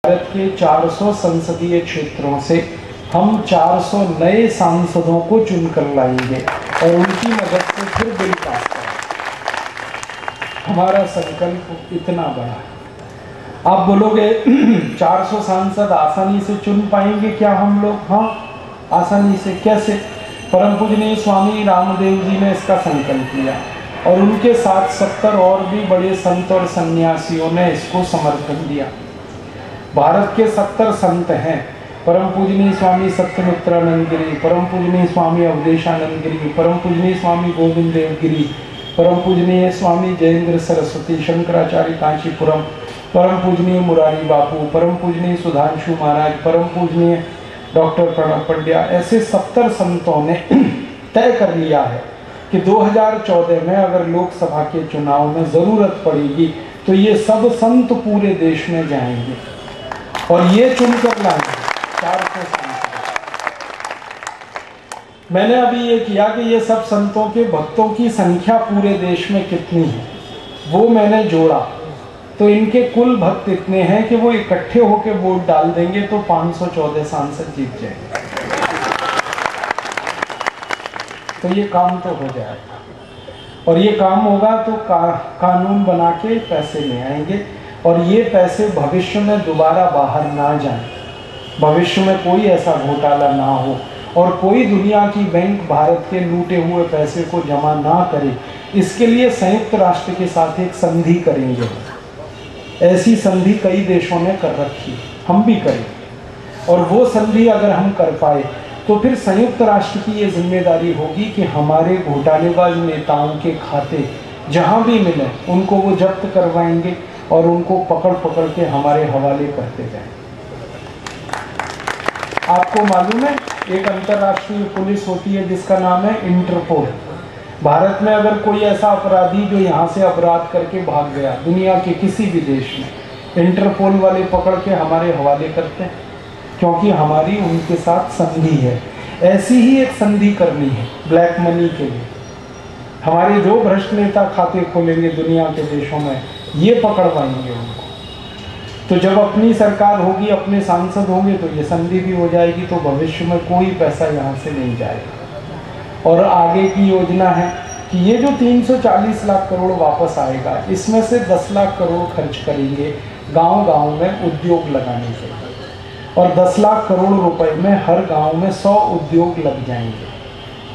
भारत के 400 संसदीय क्षेत्रों से हम 400 नए सांसदों को चुनकर लाएंगे और उनकी मदद से फिर बिल पास करेंगे। हमारा संकल्प इतना बड़ा है। आप बोलोगे 400 सांसद आसानी से चुन पाएंगे क्या हम लोग? हाँ, आसानी से। कैसे? परम पूजनीय स्वामी रामदेव जी ने इसका संकल्प लिया और उनके साथ 70 और भी बड़े संत और सन्यासियों ने इसको समर्थन दिया। भारत के 70 संत हैं। परम पूजनीय स्वामी सत्यमित्रानंद गिरी, परम पूजनीय स्वामी अवधेशानंद गिरी, परम पूजनीय स्वामी गोविंद देव गिरी, परम पूजनीय स्वामी जयेंद्र सरस्वती, शंकराचार्य कांचीपुरम, परम पूजनीय मुरारी बापू, परम पूजनीय सुधांशु महाराज, परम पूजनीय डॉक्टर प्रणब पंड्या, ऐसे 70 संतों ने तय कर लिया है कि 2014 में अगर लोकसभा के चुनाव में जरूरत पड़ेगी तो ये सब संत पूरे देश में जाएंगे और ये चुनकर लाएंगे 400 संत। मैंने अभी ये किया कि ये सब संतों के भक्तों की संख्या पूरे देश में कितनी है वो मैंने जोड़ा, तो इनके कुल भक्त इतने हैं कि वो इकट्ठे होकर वोट डाल देंगे तो 514 सांसद जीत जाएंगे। तो ये काम तो हो जाएगा और ये काम होगा तो कानून बना के पैसे ले आएंगे और ये पैसे भविष्य में दोबारा बाहर ना जाएं, भविष्य में कोई ऐसा घोटाला ना हो और कोई दुनिया की बैंक भारत के लूटे हुए पैसे को जमा ना करे। इसके लिए संयुक्त राष्ट्र के साथ एक संधि करेंगे। ऐसी संधि कई देशों ने कर रखी, हम भी करेंगे और वो संधि अगर हम कर पाए तो फिर संयुक्त राष्ट्र की ये जिम्मेदारी होगी कि हमारे घोटालेबाज नेताओं के खाते जहाँ भी मिले उनको वो जब्त करवाएंगे और उनको पकड़ पकड़ के हमारे हवाले करते जाएं। आपको मालूम है एक अंतर्राष्ट्रीय पुलिस होती है जिसका नाम है इंटरपोल। भारत में अगर कोई ऐसा अपराधी जो यहाँ से अपराध करके भाग गया दुनिया के किसी भी देश में, इंटरपोल वाले पकड़ के हमारे हवाले करते हैं क्योंकि हमारी उनके साथ संधि है। ऐसी ही एक संधि करनी है ब्लैक मनी के लिए। हमारे जो भ्रष्ट नेता खाते खोलेंगे दुनिया के देशों में ये पकड़वाएंगे उनको। तो जब अपनी सरकार होगी, अपने सांसद होंगे तो ये संधि भी हो जाएगी, तो भविष्य में कोई पैसा यहाँ से नहीं जाएगा। और आगे की योजना है कि ये जो 340 लाख करोड़ वापस आएगा इसमें से 10 लाख करोड़ खर्च करेंगे गांव-गांव में उद्योग लगाने के लिए और 10 लाख करोड़ रुपए में हर गांव में 100 उद्योग लग जाएंगे।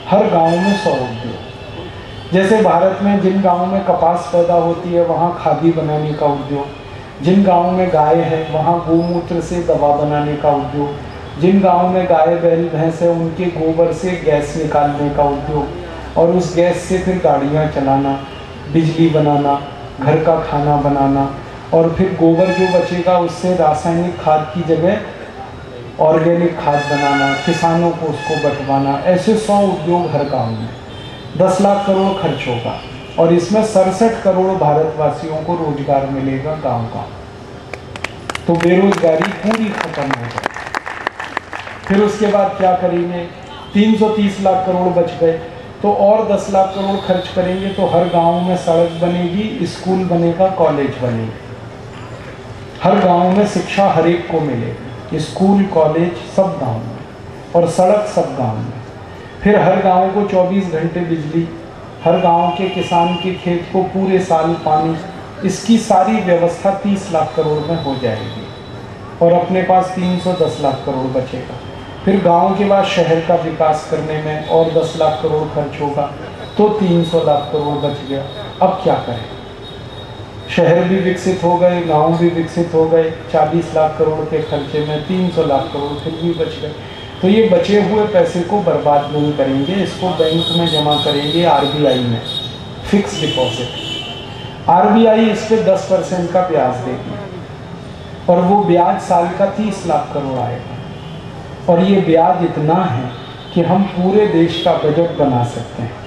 हर गांव में 100 उद्योग। जैसे भारत में जिन गांवों में कपास पैदा होती है वहाँ खादी बनाने का उद्योग, जिन गांवों में गाय है वहाँ गोमूत्र से दवा बनाने का उद्योग, जिन गांवों में गाय बैल भैंस है उनके गोबर से गैस निकालने का उद्योग और उस गैस से फिर गाड़ियाँ चलाना, बिजली बनाना, घर का खाना बनाना और फिर गोबर जो बचेगा उससे रासायनिक खाद की जगह ऑर्गेनिक खाद बनाना, किसानों को उसको बंटवाना। ऐसे 100 उद्योग हर गांव में। 10 लाख करोड़ खर्च होगा और इसमें 67 करोड़ भारतवासियों को रोजगार मिलेगा गांव का। तो बेरोजगारी पूरी खत्म हो जाएगी। फिर उसके बाद क्या करेंगे? 330 लाख करोड़ बच गए तो और 10 लाख करोड़ खर्च करेंगे तो हर गांव में सड़क बनेगी, स्कूल बनेगा, कॉलेज बनेगा। हर गांव में शिक्षा हर एक को मिलेगी, स्कूल कॉलेज सब गांव में और सड़क सब गांव में। फिर हर गांव को 24 घंटे बिजली, हर गांव के किसान के खेत को पूरे साल पानी। इसकी सारी व्यवस्था 30 लाख करोड़ में हो जाएगी और अपने पास 310 लाख करोड़ बचेगा। फिर गांव के बाद शहर का विकास करने में और 10 लाख करोड़ खर्च होगा तो 300 लाख करोड़ बच गया। अब क्या करें? शहर भी विकसित हो गए, गांव भी विकसित हो गए, 40 लाख करोड़ के खर्चे में 300 लाख करोड़ फिर भी बच गए। तो ये बचे हुए पैसे को बर्बाद नहीं करेंगे, इसको बैंक में जमा करेंगे आरबीआई में, फिक्स डिपॉजिट। आरबीआई इस पे 10% का ब्याज देगी और वो ब्याज साल का 30 लाख करोड़ आएगा और ये ब्याज इतना है कि हम पूरे देश का बजट बना सकते हैं।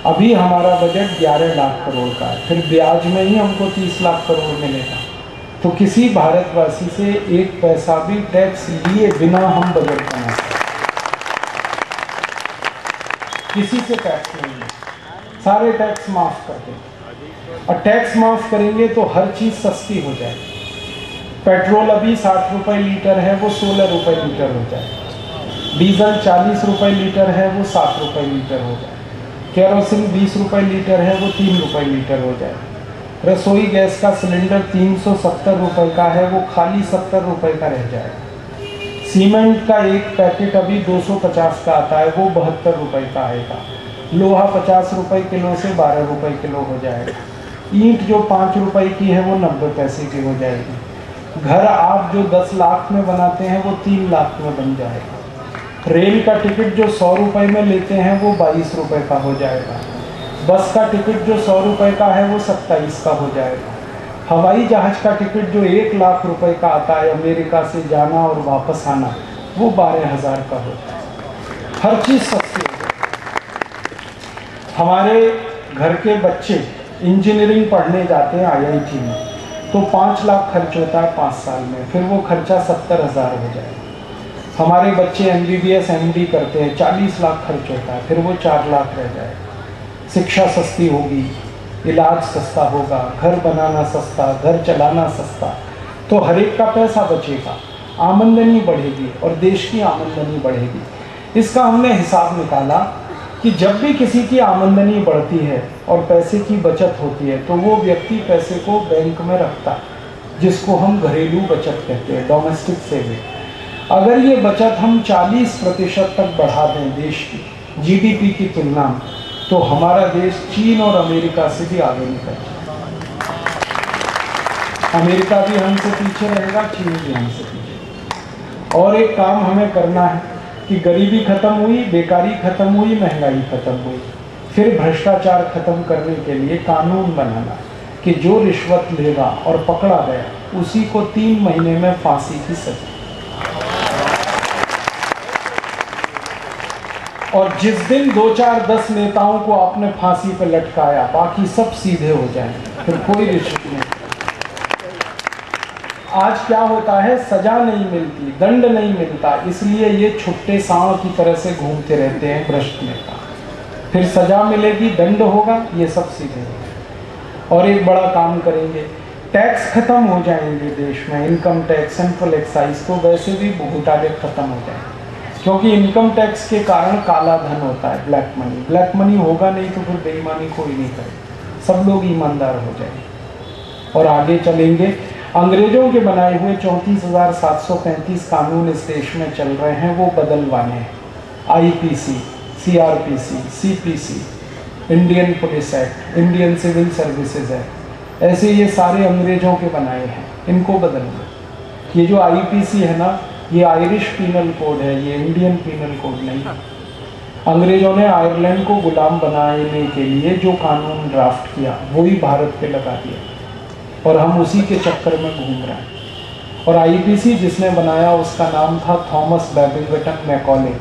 अभी हमारा बजट 11 लाख करोड़ का है, फिर ब्याज में ही हमको 30 लाख करोड़ मिलेगा। तो किसी भारतवासी से एक पैसा भी टैक्स लिए बिना हम बजट बना सकते, किसी से टैक्स नहीं है, सारे टैक्स माफ कर देंगे। और टैक्स माफ करेंगे तो हर चीज़ सस्ती हो जाएगी। पेट्रोल अभी 60 रुपये लीटर है, वो 16 रुपये लीटर हो जाए। डीजल 40 रुपये लीटर है, वो 7 रुपये लीटर हो जाए। केरोसिन 20 रुपये लीटर है, वो 3 रुपये लीटर हो जाए। रसोई गैस का सिलेंडर 370 रुपये का है, वो खाली 70 रुपये का रह जाएगा। सीमेंट का एक पैकेट अभी 250 का आता है, वो 72 रुपये का आएगा। लोहा 50 रुपये किलो से 12 रुपये किलो हो जाएगा। ईंट जो 5 रुपये की है, वो 90 पैसे की हो जाएगी। घर आप जो 10 लाख में बनाते हैं, वो 3 लाख में बन जाएगा। रेल का टिकट जो 100 रुपये में लेते हैं, वो 22 रुपये का हो जाएगा। बस का टिकट जो 100 रुपये का है, वो 27 का हो जाएगा। हवाई जहाज़ का टिकट जो 1 लाख रुपए का आता है, अमेरिका से जाना और वापस आना, वो 12,000 का होता है। हर चीज़ सस्ती हो गई। हमारे घर के बच्चे इंजीनियरिंग पढ़ने जाते हैं IIT में, तो 5 लाख खर्च होता है 5 साल में, फिर वो खर्चा 70,000 हो जाएगा। हमारे बच्चे MBBS MD करते हैं, 40 लाख खर्च होता है, फिर वो 4 लाख रह जाएगा। शिक्षा सस्ती होगी, इलाज सस्ता होगा, घर बनाना सस्ता, घर चलाना सस्ता, तो हर एक का पैसा बचेगा, आमदनी बढ़ेगी और देश की आमदनी बढ़ेगी। इसका हमने हिसाब निकाला कि जब भी किसी की आमदनी बढ़ती है और पैसे की बचत होती है, तो वो व्यक्ति पैसे को बैंक में रखता है, जिसको हम घरेलू बचत कहते हैं, डोमेस्टिक सेविंग। अगर ये बचत हम 40% तक बढ़ा दें देश की GDP की तुलना में, तो हमारा देश चीन और अमेरिका से भी आगे निकल जाएगा। अमेरिका भी हमसे पीछे रहेगा, चीन भी हमसे पीछे। और एक काम हमें करना है कि गरीबी खत्म हुई, बेकारी खत्म हुई, महंगाई खत्म हुई, फिर भ्रष्टाचार खत्म करने के लिए कानून बनाना कि जो रिश्वत लेगा और पकड़ा गया, उसी को 3 महीने में फांसी की सजा। और जिस दिन 2, 4, 10 नेताओं को आपने फांसी पर लटकाया, बाकी सब सीधे हो जाएंगे, फिर कोई रिश्वत नहीं। आज क्या होता है, सजा नहीं मिलती, दंड नहीं मिलता, इसलिए ये छुट्टे सांव की तरह से घूमते रहते हैं भ्रष्ट नेता। फिर सजा मिलेगी, दंड होगा, ये सब सीधे होगा। और एक बड़ा काम करेंगे, टैक्स खत्म हो जाएंगे देश में, इनकम टैक्स, सेंट्रल एक्साइज, तो वैसे भी घोटाले खत्म हो जाएंगे। क्योंकि इनकम टैक्स के कारण काला धन होता है, ब्लैक मनी। ब्लैक मनी होगा नहीं तो फिर बेईमानी कोई नहीं करे, सब लोग ईमानदार हो जाएंगे और आगे चलेंगे। अंग्रेजों के बनाए हुए 34,735 कानून इस देश में चल रहे हैं, वो बदलवाने हैं। IPC, CRPC, CPC, Indian police act, Indian civil services act, ऐसे ये सारे अंग्रेजों के बनाए हैं, इनको बदलना। ये जो IPC है ना, ये आयरिश पीनल कोड है, ये इंडियन पीनल कोड नहीं है। अंग्रेजों ने आयरलैंड को गुलाम बनाने के लिए जो कानून ड्राफ्ट किया, वही भारत पे लगा दिया और हम उसी के चक्कर में घूम रहे हैं। और IPC जिसने बनाया, उसका नाम था थॉमस बेबिंगटन मैकॉले।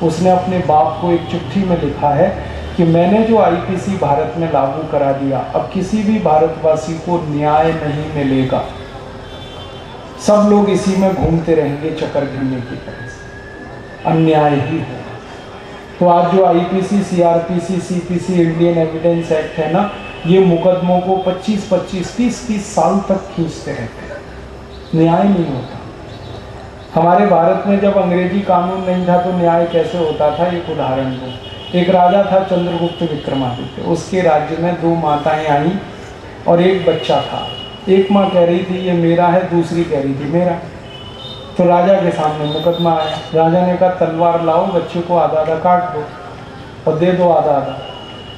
उसने अपने बाप को एक चिट्ठी में लिखा है कि मैंने जो IPC भारत में लागू करा दिया, अब किसी भी भारतवासी को न्याय नहीं मिलेगा, सब लोग इसी में घूमते रहेंगे चक्करगिन्नी की तरह से, अन्याय ही होगा। तो आज जो IPC, CRPC, CPC, Indian evidence act है ना, ये मुकदमों को 25-25, 30-30 साल तक खींचते रहते हैं, न्याय नहीं होता। हमारे भारत में जब अंग्रेजी कानून नहीं था तो न्याय कैसे होता था, एक उदाहरण दूं। एक राजा था चंद्रगुप्त विक्रमादित्य, उसके राज्य में 2 माताएं आई और एक बच्चा था। एक माँ कह रही थी ये मेरा है, दूसरी कह रही थी मेरा। तो राजा के सामने मुकदमा आया। राजा ने कहा तलवार लाओ, बच्चे को आधा आधा काट दो और दे दो आधा आधा।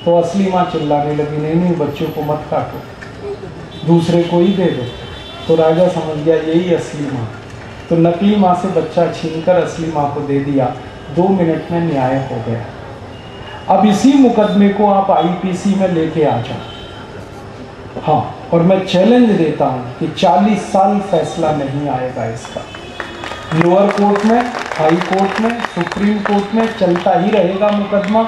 तो असली माँ चिल्लाने लगी, नहीं नहीं, बच्चे को मत काटो, दूसरे को ही दे दो। तो राजा समझ गया यही असली माँ। तो नकली माँ से बच्चा छीनकर असली माँ को दे दिया। 2 मिनट में न्याय हो गया। अब इसी मुकदमे को आप IPC में लेके आ जाओ। हाँ, और मैं चैलेंज देता हूँ कि 40 साल फैसला नहीं आएगा इसका। लोअर कोर्ट में, हाई कोर्ट में, सुप्रीम कोर्ट में चलता ही रहेगा मुकदमा।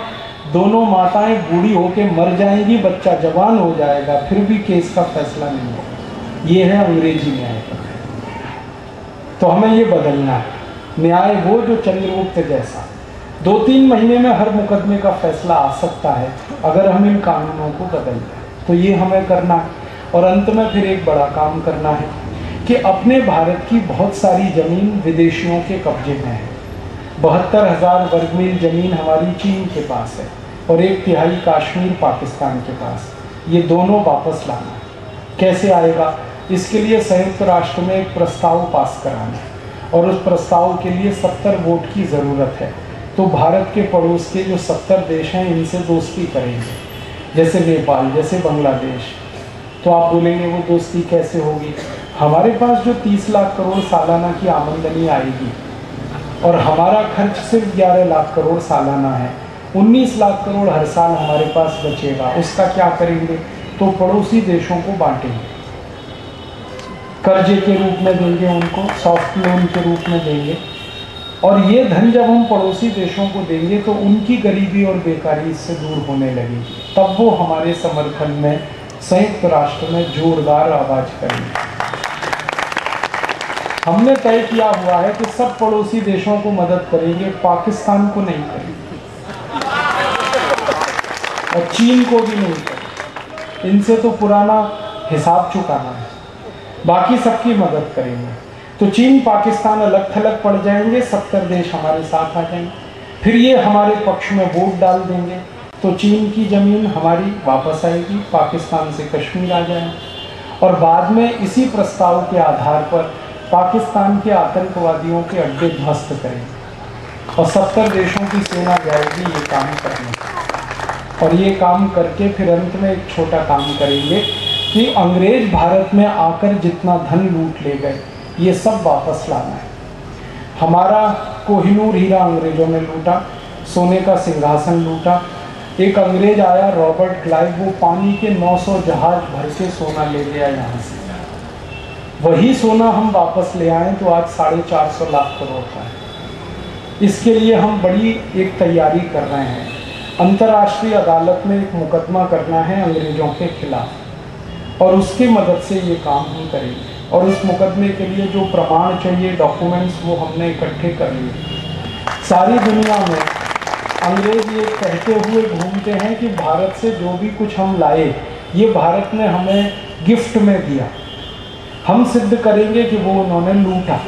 दोनों माताएं बूढ़ी होके मर जाएंगी, बच्चा जवान हो जाएगा, फिर भी केस का फैसला नहीं होगा। ये है अंग्रेजी न्याय। तो हमें ये बदलना है, न्याय वो जो चंद्रगुप्त जैसा 2-3 महीने में हर मुकदमे का फैसला आ सकता है अगर हम इन कानूनों को बदल दें। तो ये हमें करना है। और अंत में फिर एक बड़ा काम करना है कि कि अपने भारत की बहुत सारी ज़मीन विदेशियों के कब्जे में है। 72,000 वर्ग मील ज़मीन हमारी चीन के पास है और 1/3 कश्मीर पाकिस्तान के पास। ये दोनों वापस लाना है। कैसे आएगा? इसके लिए संयुक्त राष्ट्र में एक प्रस्ताव पास कराना है और उस प्रस्ताव के लिए 70 वोट की ज़रूरत है। तो भारत के पड़ोस के जो 70 देश हैं इनसे दोस्ती करेंगे, जैसे नेपाल, जैसे बांग्लादेश। तो आप बोलेंगे वो दोस्ती कैसे होगी? हमारे पास जो 30 लाख करोड़ सालाना की आमदनी आएगी और हमारा खर्च सिर्फ 11 लाख करोड़ सालाना है, 19 लाख करोड़ हर साल हमारे पास बचेगा। उसका क्या करेंगे? तो पड़ोसी देशों को बांटेंगे, कर्जे के रूप में देंगे, उनको सॉफ्ट लोन के रूप में देंगे। और ये धन जब हम पड़ोसी देशों को देंगे तो उनकी गरीबी और बेकारी इससे दूर होने लगेगी। तब वो हमारे समर्थन में संयुक्त राष्ट्र में जोरदार आवाज करेंगे। हमने तय किया हुआ है कि सब पड़ोसी देशों को मदद करेंगे, पाकिस्तान को नहीं करेंगे और चीन को भी नहीं करेंगे। इनसे तो पुराना हिसाब चुकाना है, बाकी सबकी मदद करेंगे। तो चीन पाकिस्तान अलग थलग पड़ जाएंगे, 70 देश हमारे साथ आ जाएंगे, फिर ये हमारे पक्ष में वोट डाल देंगे तो चीन की ज़मीन हमारी वापस आएगी, पाकिस्तान से कश्मीर आ जाएगा और बाद में इसी प्रस्ताव के आधार पर पाकिस्तान के आतंकवादियों के अड्डे ध्वस्त करेंगे और 70 देशों की सेना जाएगी ये काम करने। और ये काम करके फिर अंत में एक छोटा काम करेंगे कि अंग्रेज भारत में आकर जितना धन लूट ले गए ये सब वापस लाना है। हमारा कोहिनूर हीरा अंग्रेजों ने लूटा, सोने का सिंहासन लूटा। एक अंग्रेज आया रॉबर्ट क्लाइव, वो पानी के 900 जहाज भर के सोना ले गया यहाँ से। वही सोना हम वापस ले आए तो आज 450 लाख करोड़ का है। इसके लिए हम बड़ी एक तैयारी कर रहे हैं। अंतर्राष्ट्रीय अदालत में एक मुकदमा करना है अंग्रेजों के खिलाफ और उसकी मदद से ये काम हम करेंगे। और उस मुकदमे के लिए जो प्रमाण चाहिए, डॉक्यूमेंट्स, वो हमने इकट्ठे कर लिए। सारी दुनिया में अंग्रेज ये कहते हुए घूमते हैं कि भारत से जो भी कुछ हम लाए ये भारत ने हमें गिफ्ट में दिया। हम सिद्ध करेंगे कि वो उन्होंने लूटा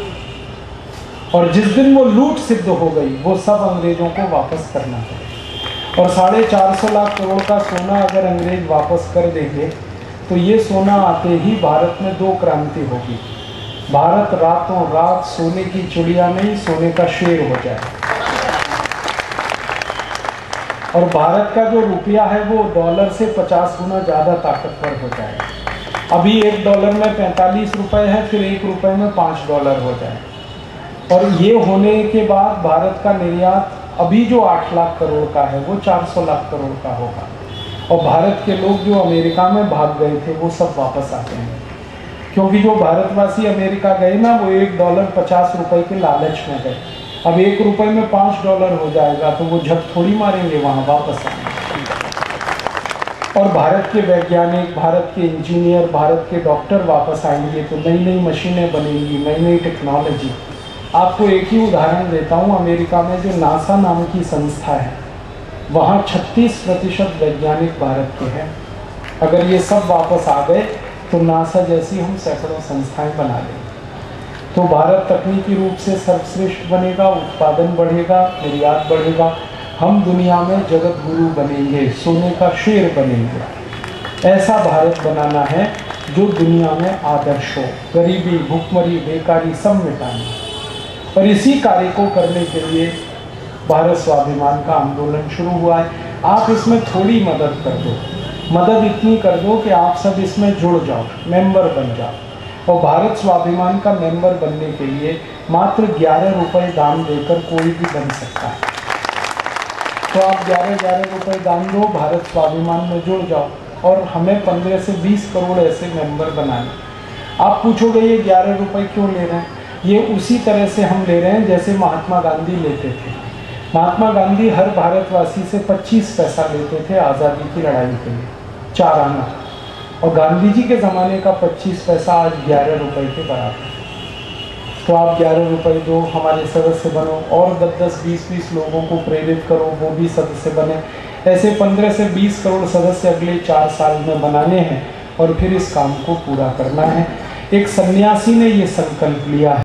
और जिस दिन वो लूट सिद्ध हो गई वो सब अंग्रेजों को वापस करना है। और 450 लाख करोड़ का सोना अगर अंग्रेज वापस कर देंगे तो ये सोना आते ही भारत में 2 क्रांति होगी। भारत रातों रात सोने की चिड़िया नहीं, सोने का शेर हो जाए और भारत का जो रुपया है वो डॉलर से 50 गुना ज़्यादा ताकतवर हो जाएगा। अभी $1 में 45 रुपए है, फिर $1 में $5 हो जाए। और ये होने के बाद भारत का निर्यात अभी जो 8 लाख करोड़ का है वो 400 लाख करोड़ का होगा और भारत के लोग जो अमेरिका में भाग गए थे वो सब वापस आते हैं। क्योंकि जो भारतवासी अमेरिका गए ना वो $1 50 रुपए के लालच में गए। अब $1 में $5 हो जाएगा तो वो झक थोड़ी मारेंगे, वहाँ वापस आएंगे। और भारत के वैज्ञानिक, भारत के इंजीनियर, भारत के डॉक्टर वापस आएंगे तो नई नई मशीनें बनेंगी, नई नई टेक्नोलॉजी। आपको एक ही उदाहरण देता हूँ, अमेरिका में जो नासा नाम की संस्था है वहाँ 36% वैज्ञानिक भारत के हैं। अगर ये सब वापस आ गए तो नासा जैसी हम सैकड़ों संस्थाएं बना लेंगे। तो भारत तकनीकी रूप से सर्वश्रेष्ठ बनेगा, उत्पादन बढ़ेगा, निर्यात बढ़ेगा, हम दुनिया में जगत गुरु बनेंगे, सोने का शेर बनेंगे। ऐसा भारत बनाना है जो दुनिया में आदर्श हो, गरीबी, भुखमरी, बेकारी सब मिटाना। और इसी कार्य को करने के लिए भारत स्वाभिमान का आंदोलन शुरू हुआ है। आप इसमें थोड़ी मदद कर दो, मदद इतनी कर दो कि आप सब इसमें जुड़ जाओ, मेंबर बन जाओ। और भारत स्वाभिमान का मेंबर बनने के लिए मात्र 11 रुपये दान देकर कोई भी बन सकता है। तो आप 11 रुपये दान दो, भारत स्वाभिमान में जुड़ जाओ और हमें 15 से 20 करोड़ ऐसे मेंबर बनाने। आप पूछोगे ये 11 रुपये क्यों ले रहे हैं? ये उसी तरह से हम ले रहे हैं जैसे महात्मा गांधी लेते थे। महात्मा गांधी हर भारतवासी से 25 पैसा लेते थे आज़ादी की लड़ाई के लिए, 4 आना। और गांधी जी के ज़माने का 25 पैसा आज 11 रुपये के बराबर। तो आप 11 रुपये दो, हमारे सदस्य बनो और 10-10, 20-20 लोगों को प्रेरित करो, वो भी सदस्य बने। ऐसे 15 से 20 करोड़ सदस्य अगले 4 साल में बनाने हैं और फिर इस काम को पूरा करना है। एक सन्यासी ने ये संकल्प लिया है।